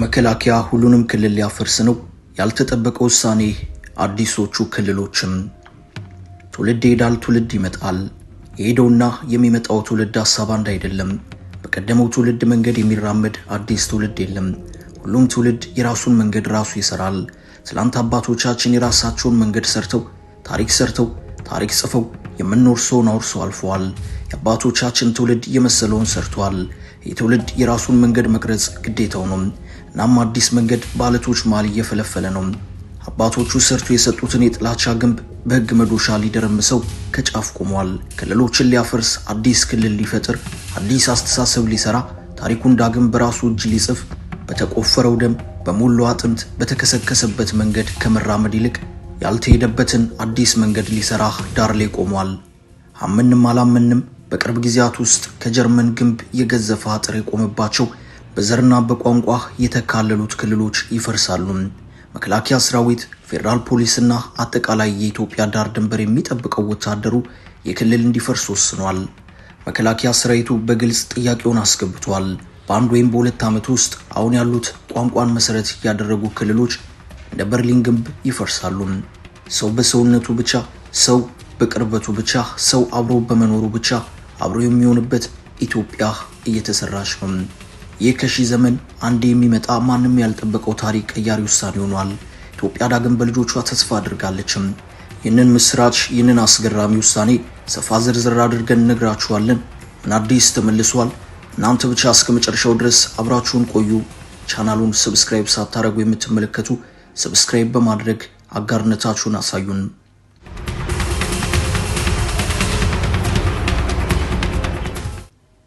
መከላከያ ሁሉንም ክልል ሊያፈርስ ነው። ያልተጠበቀው ውሳኔ አዲሶቹ ክልሎችም ትውልድ ይሄዳል፣ ትውልድ ይመጣል። የሄደውና የሚመጣው ትውልድ ሐሳብ አንድ አይደለም። በቀደመው ትውልድ መንገድ የሚራመድ አዲስ ትውልድ የለም። ሁሉም ትውልድ የራሱን መንገድ ራሱ ይሰራል። ትላንት አባቶቻችን የራሳቸውን መንገድ ሰርተው ታሪክ ጽፈው የምንወርሰውን አውርሰው አልፈዋል። የአባቶቻችን ትውልድ የመሰለውን ሰርቷል። የትውልድ የራሱን መንገድ መቅረጽ ግዴታው ነው። እናም አዲስ መንገድ ባለቶች ማል እየፈለፈለ ነው። አባቶቹ ሰርቶ የሰጡትን የጥላቻ ግንብ በሕግ መዶሻ ሊደረምሰው ከጫፍ ቆሟል። ክልሎችን ሊያፈርስ፣ አዲስ ክልል ሊፈጥር፣ አዲስ አስተሳሰብ ሊሰራ፣ ታሪኩን ዳግም በራሱ እጅ ሊጽፍ በተቆፈረው ደም በሙሉ አጥንት በተከሰከሰበት መንገድ ከመራመድ ይልቅ ያልተሄደበትን አዲስ መንገድ ሊሰራ ዳር ላይ ቆሟል። አመንም አላመንም በቅርብ ጊዜያት ውስጥ ከጀርመን ግንብ የገዘፈ አጥር የቆመባቸው በዘርና በቋንቋ የተካለሉት ክልሎች ይፈርሳሉ። መከላከያ ሰራዊት፣ ፌደራል ፖሊስና አጠቃላይ የኢትዮጵያ ዳር ድንበር የሚጠብቀው ወታደሩ የክልል እንዲፈርስ ወስኗል። መከላከያ ሰራዊቱ በግልጽ ጥያቄውን አስገብቷል። በአንድ ወይም በሁለት ዓመት ውስጥ አሁን ያሉት ቋንቋን መሰረት ያደረጉ ክልሎች እንደ በርሊን ግንብ ይፈርሳሉ። ሰው በሰውነቱ ብቻ፣ ሰው በቅርበቱ ብቻ፣ ሰው አብሮ በመኖሩ ብቻ አብሮ የሚሆንበት ኢትዮጵያ እየተሰራች ነው። ይህ ከሺህ ዘመን አንድ የሚመጣ ማንም ያልጠበቀው ታሪክ ቀያሪ ውሳኔ ሆኗል። ኢትዮጵያ ዳግም በልጆቿ ተስፋ አድርጋለችም። ይህንን ምስራች፣ ይህንን አስገራሚ ውሳኔ ሰፋ ዝርዝር አድርገን እነግራችኋለን። ምን አዲስ ተመልሷል? እናንተ ብቻ እስከ መጨረሻው ድረስ አብራችሁን ቆዩ። ቻናሉን ሰብስክራይብ ሳታደርጉ የምትመለከቱ ሰብስክራይብ በማድረግ አጋርነታችሁን አሳዩን።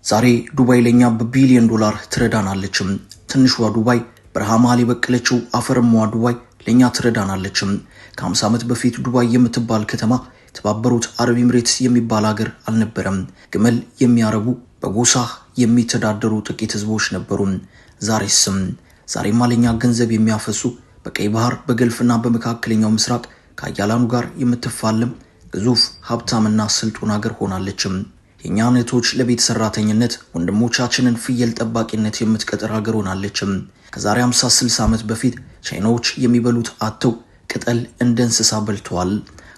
ዛሬ ዱባይ ለኛ በቢሊዮን ዶላር ትረዳናለችም። ትንሿ ዱባይ፣ በረሃ መሃል የበቀለችው አፈርማዋ ዱባይ ለኛ ትረዳናለችም። ከ50 ዓመት በፊት ዱባይ የምትባል ከተማ የተባበሩት አረብ ኤምሬትስ የሚባል ሀገር አልነበረም። ግመል የሚያረቡ በጎሳ የሚተዳደሩ ጥቂት ህዝቦች ነበሩ። ዛሬማ ለኛ ገንዘብ የሚያፈሱ በቀይ ባህር በገልፍና በመካከለኛው ምስራቅ ከአያላኑ ጋር የምትፋለም ግዙፍ ሀብታምና ስልጡን ሀገር ሆናለችም። የኛ እህቶች ለቤት ሰራተኝነት፣ ወንድሞቻችንን ፍየል ጠባቂነት የምትቀጥር ሀገር ሆናለችም። ከዛሬ 50-60 ዓመት በፊት ቻይናዎች የሚበሉት አጥተው ቅጠል እንደ እንስሳ በልተዋል።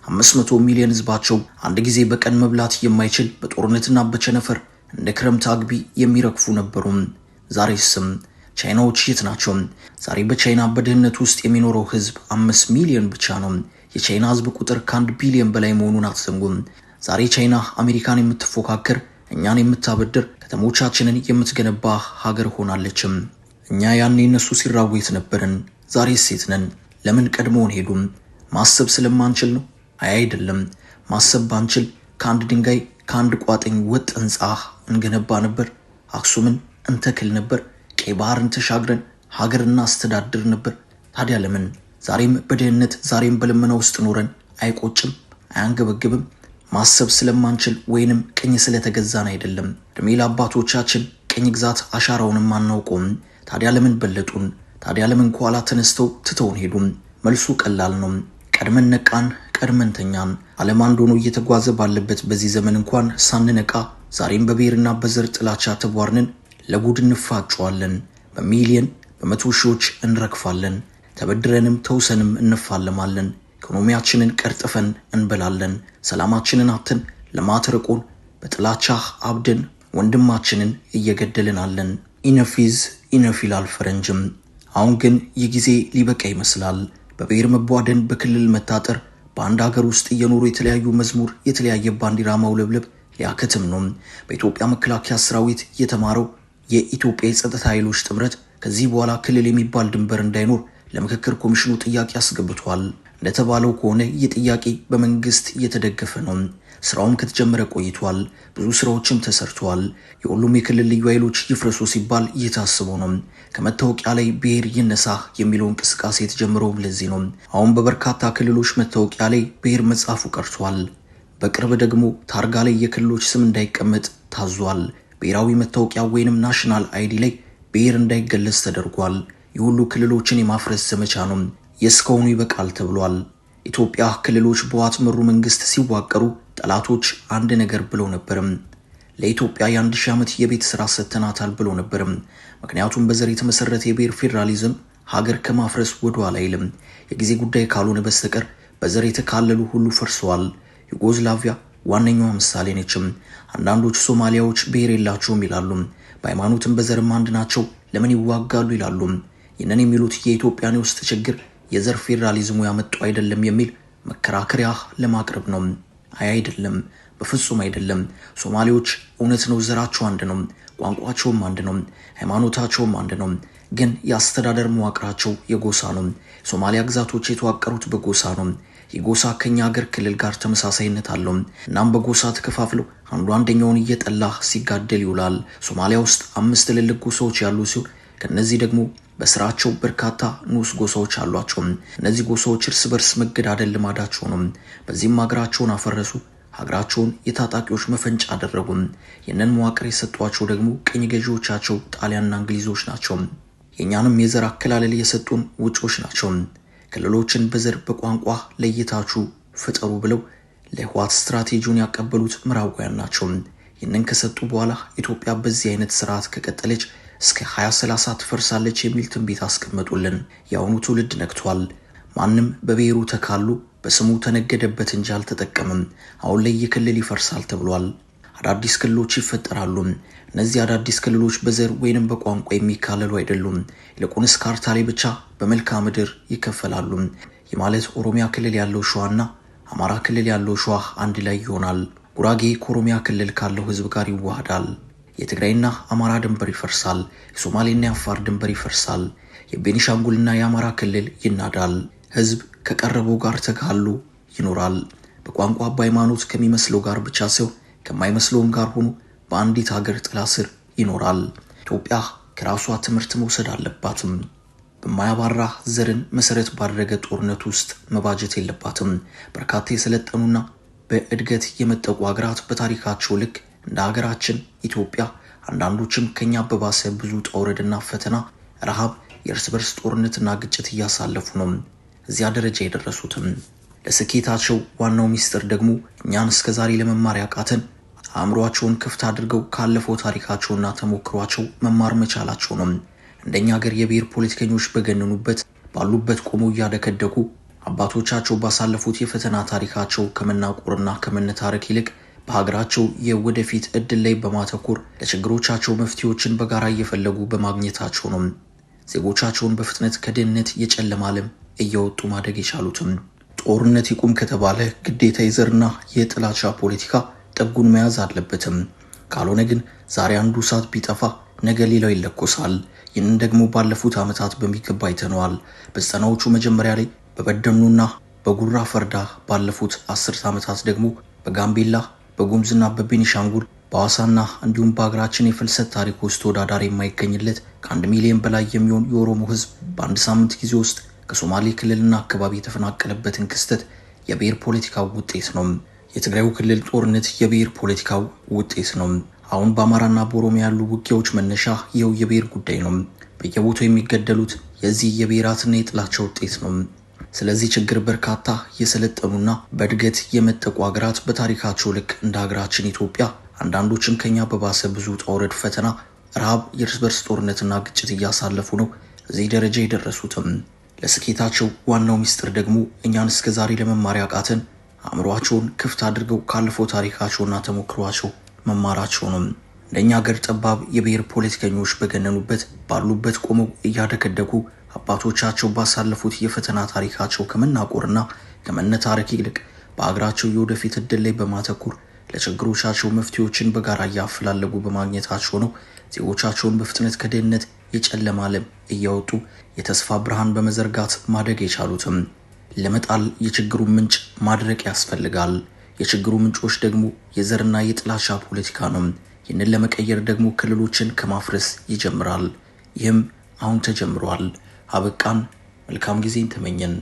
500 ሚሊዮን ህዝባቸው አንድ ጊዜ በቀን መብላት የማይችል በጦርነትና በቸነፈር እንደ ክረምት አግቢ የሚረግፉ ነበሩ። ዛሬስ ቻይናዎች የት ናቸው? ዛሬ በቻይና በድህነት ውስጥ የሚኖረው ህዝብ 5 ሚሊዮን ብቻ ነው። የቻይና ህዝብ ቁጥር ከ1 ቢሊዮን በላይ መሆኑን አትዘንጉም። ዛሬ ቻይና አሜሪካን የምትፎካከር፣ እኛን የምታበድር፣ ከተሞቻችንን የምትገነባ ሀገር ሆናለችም። እኛ ያኔ እነሱ ሲራቡ የት ነበርን? ዛሬ ሴት ነን። ለምን ቀድሞውን ሄዱም? ማሰብ ስለማንችል ነው? አይደለም። ማሰብ ባንችል ከአንድ ድንጋይ ከአንድ ቋጥኝ ወጥ ህንጻ እንገነባ ነበር። አክሱምን እንተክል ነበር። ቀይ ባህርን ተሻግረን ሀገር እናስተዳድር ነበር። ታዲያ ለምን ዛሬም በድህነት ዛሬም በልመና ውስጥ ኖረን አይቆጭም? አያንገበግብም? ማሰብ ስለማንችል ወይንም ቅኝ ስለተገዛን አይደለም። እድሜ ለአባቶቻችን ቅኝ ግዛት አሻራውንም አናውቀውም። ታዲያ ለምን በለጡን? ታዲያ ለምን ከኋላ ተነስተው ትተውን ሄዱም? መልሱ ቀላል ነው። ቀድመን ነቃን፣ ቀድመን ተኛን። ዓለም አንድ ሆኖ እየተጓዘ ባለበት በዚህ ዘመን እንኳን ሳንነቃ ዛሬም በብሔርና በዘር ጥላቻ ተቧርነን ለጉድ እንፋጨዋለን። በሚሊየን በመቶ ሺዎች እንረግፋለን። ተበድረንም ተውሰንም እንፋለማለን። ኢኮኖሚያችንን ቀርጥፈን እንበላለን። ሰላማችንን አጥተን ለማትረቆን በጥላቻ አብደን ወንድማችንን እየገደልን አለን። ኢነፍ ይላል ፈረንጅም። አሁን ግን ይህ ጊዜ ሊበቃ ይመስላል። በብሔር መቧደን፣ በክልል መታጠር፣ በአንድ ሀገር ውስጥ እየኖሩ የተለያዩ መዝሙር፣ የተለያየ ባንዲራ ማውለብለብ ሊያከትም ነው። በኢትዮጵያ መከላከያ ሰራዊት የተማረው የኢትዮጵያ የጸጥታ ኃይሎች ጥምረት ከዚህ በኋላ ክልል የሚባል ድንበር እንዳይኖር ለምክክር ኮሚሽኑ ጥያቄ አስገብቷል። እንደተባለው ከሆነ ይህ ጥያቄ በመንግስት እየተደገፈ ነው። ስራውም ከተጀመረ ቆይቷል። ብዙ ስራዎችም ተሰርተዋል። የሁሉም የክልል ልዩ ኃይሎች ይፍረሱ ሲባል እየታሰቡ ነው። ከመታወቂያ ላይ ብሔር ይነሳ የሚለው እንቅስቃሴ የተጀመረው ለዚህ ነው። አሁን በበርካታ ክልሎች መታወቂያ ላይ ብሔር መጻፉ ቀርቷል። በቅርብ ደግሞ ታርጋ ላይ የክልሎች ስም እንዳይቀመጥ ታዟል። ብሔራዊ መታወቂያ ወይንም ናሽናል አይዲ ላይ ብሔር እንዳይገለጽ ተደርጓል። የሁሉ ክልሎችን የማፍረስ ዘመቻ ነው። የስካውኑ ይበቃል ተብሏል። ኢትዮጵያ ክልሎች በዋት መሩ መንግስት ሲዋቀሩ ጠላቶች አንድ ነገር ብለው ነበርም። ለኢትዮጵያ የ1000 ዓመት የቤት ስራ ሰጥተናታል ብሎ ነበርም። ምክንያቱም በዘር የተመሰረተ የብሔር ፌዴራሊዝም ሀገር ከማፍረስ ወደ ኋላ አይልም። የጊዜ ጉዳይ ካልሆነ በስተቀር በዘር የተካለሉ ሁሉ ፈርሰዋል። ዩጎዝላቪያ ዋነኛዋ ምሳሌ ነችም። አንዳንዶች ሶማሊያዎች ብሔር የላቸውም ይላሉ። በሃይማኖትም በዘርም አንድ ናቸው፣ ለምን ይዋጋሉ ይላሉ። ይህንን የሚሉት የኢትዮጵያን ውስጥ ችግር የዘር ፌዴራሊዝሙ ያመጣው አይደለም የሚል መከራከሪያ ለማቅረብ ነው። አይደለም፣ በፍጹም አይደለም። ሶማሌዎች እውነት ነው ዘራቸው አንድ ነው፣ ቋንቋቸውም አንድ ነው፣ ሃይማኖታቸውም አንድ ነው። ግን የአስተዳደር መዋቅራቸው የጎሳ ነው። ሶማሊያ ግዛቶች የተዋቀሩት በጎሳ ነው። የጎሳ ከኛ ሀገር ክልል ጋር ተመሳሳይነት አለው። እናም በጎሳ ተከፋፍለው አንዱ አንደኛውን እየጠላ ሲጋደል ይውላል። ሶማሊያ ውስጥ 5 ትልልቅ ጎሳዎች ያሉ ሲሆን ከነዚህ ደግሞ በስራቸው በርካታ ንዑስ ጎሳዎች አሏቸው። እነዚህ ጎሳዎች እርስ በርስ መገዳደል ልማዳቸው ነው። በዚህም ሀገራቸውን አፈረሱ። ሀገራቸውን የታጣቂዎች መፈንጫ አደረጉ። የነን መዋቅር የሰጧቸው ደግሞ ቅኝ ገዢዎቻቸው ጣሊያንና እንግሊዞች ናቸው። የኛንም የዘር አከላለል የሰጡን ውጮች ናቸው። ክልሎችን በዘር በቋንቋ ለይታችሁ ፍጠሩ ብለው ለህወሓት ስትራቴጂውን ያቀበሉት ምዕራባውያን ናቸው። ይህንን ከሰጡ በኋላ ኢትዮጵያ በዚህ አይነት ስርዓት ከቀጠለች እስከ 2030 ትፈርሳለች የሚል ትንቢት አስቀመጡልን። የአሁኑ ትውልድ ነክቷል። ማንም በብሔሩ ተካሉ በስሙ ተነገደበት እንጂ አልተጠቀመም። አሁን ላይ የክልል ይፈርሳል ተብሏል። አዳዲስ ክልሎች ይፈጠራሉ። እነዚህ አዳዲስ ክልሎች በዘር ወይንም በቋንቋ የሚካለሉ አይደሉም። ይልቁንስ ካርታ ላይ ብቻ በመልክዓ ምድር ይከፈላሉ። የማለት ኦሮሚያ ክልል ያለው ሸዋና አማራ ክልል ያለው ሸዋ አንድ ላይ ይሆናል። ጉራጌ ከኦሮሚያ ክልል ካለው ህዝብ ጋር ይዋሃዳል። የትግራይና አማራ ድንበር ይፈርሳል። የሶማሌና የአፋር ድንበር ይፈርሳል። የቤኒሻንጉልና የአማራ ክልል ይናዳል። ህዝብ ከቀረበው ጋር ተጋሉ ይኖራል። በቋንቋ በሃይማኖት ከሚመስለው ጋር ብቻ ሳይሆን ከማይመስለውም ጋር ሆኖ በአንዲት ሀገር ጥላ ስር ይኖራል። ኢትዮጵያ ከራሷ ትምህርት መውሰድ አለባትም። በማያባራ ዘርን መሰረት ባደረገ ጦርነት ውስጥ መባጀት የለባትም። በርካታ የሰለጠኑና በእድገት የመጠቁ ሀገራት በታሪካቸው ልክ እንደ ሀገራችን ኢትዮጵያ አንዳንዶችም ከኛ በባሰ ብዙ ጦርነትና ፈተና፣ ረሃብ፣ የእርስ በርስ ጦርነትና ግጭት እያሳለፉ ነው እዚያ ደረጃ የደረሱትም። ለስኬታቸው ዋናው ሚስጥር ደግሞ እኛን እስከዛሬ ለመማር ያቃተን አእምሮአቸውን ክፍት አድርገው ካለፈው ታሪካቸውና ተሞክሯቸው መማር መቻላቸው ነው። እንደኛ ሀገር የብሔር ፖለቲከኞች በገነኑበት ባሉበት ቆመው እያደከደኩ አባቶቻቸው ባሳለፉት የፈተና ታሪካቸው ከመናቆርና ከመነታረክ ይልቅ በሀገራቸው የወደፊት እድል ላይ በማተኮር ለችግሮቻቸው መፍትሄዎችን በጋራ እየፈለጉ በማግኘታቸው ነው ዜጎቻቸውን በፍጥነት ከድህነት የጨለማ ዓለም እያወጡ ማደግ የቻሉትም። ጦርነት ይቁም ከተባለ ግዴታ የዘርና የጥላቻ ፖለቲካ ጥጉን መያዝ አለበትም። ካልሆነ ግን ዛሬ አንዱ እሳት ቢጠፋ ነገ ሌላው ይለኮሳል። ይህንን ደግሞ ባለፉት ዓመታት በሚገባ አይተነዋል። በዘጠናዎቹ መጀመሪያ ላይ በበደኑና በጉራ ፈርዳ፣ ባለፉት 10 ዓመታት ደግሞ በጋምቤላ፣ በጉምዝና በቤኒሻንጉል፣ በሐዋሳና እንዲሁም በሀገራችን የፍልሰት ታሪክ ውስጥ ተወዳዳሪ የማይገኝለት ከ1 ሚሊዮን በላይ የሚሆን የኦሮሞ ህዝብ በአንድ ሳምንት ጊዜ ውስጥ ከሶማሌ ክልልና አካባቢ የተፈናቀለበትን ክስተት የብሔር ፖለቲካው ውጤት ነው። የትግራዩ ክልል ጦርነት የብሔር ፖለቲካው ውጤት ነው። አሁን በአማራና በኦሮሚያ ያሉ ውጊያዎች መነሻ ይኸው የብሔር ጉዳይ ነው። በየቦታው የሚገደሉት የዚህ የብሔራትና የጥላቻ ውጤት ነው። ስለዚህ ችግር በርካታ የሰለጠኑና በእድገት የመጠቁ ሀገራት በታሪካቸው ልክ እንደ ሀገራችን ኢትዮጵያ አንዳንዶችም ከኛ በባሰ ብዙ ጦርነት፣ ፈተና፣ ረሃብ፣ የእርስ በርስ ጦርነትና ግጭት እያሳለፉ ነው እዚህ ደረጃ የደረሱትም። ለስኬታቸው ዋናው ሚስጥር ደግሞ እኛን እስከዛሬ ለመማር ያቃተን አእምሮአቸውን ክፍት አድርገው ካለፈው ታሪካቸውና ተሞክሯቸው መማራቸው ነው። እንደኛ ሀገር ጠባብ የብሔር ፖለቲከኞች በገነኑበት ባሉበት ቆመው እያደከደኩ አባቶቻቸው ባሳለፉት የፈተና ታሪካቸው ከመናቆርና ከመነታረክ ይልቅ በአገራቸው የወደፊት እድል ላይ በማተኮር ለችግሮቻቸው መፍትሄዎችን በጋራ እያፈላለጉ በማግኘታቸው ነው ዜጎቻቸውን በፍጥነት ከድህነት የጨለማ ዓለም እያወጡ የተስፋ ብርሃን በመዘርጋት ማደግ የቻሉትም። ለመጣል የችግሩን ምንጭ ማድረቅ ያስፈልጋል። የችግሩ ምንጮች ደግሞ የዘርና የጥላቻ ፖለቲካ ነው። ይህንን ለመቀየር ደግሞ ክልሎችን ከማፍረስ ይጀምራል። ይህም አሁን ተጀምሯል። አበቃን። መልካም ጊዜን ተመኘን።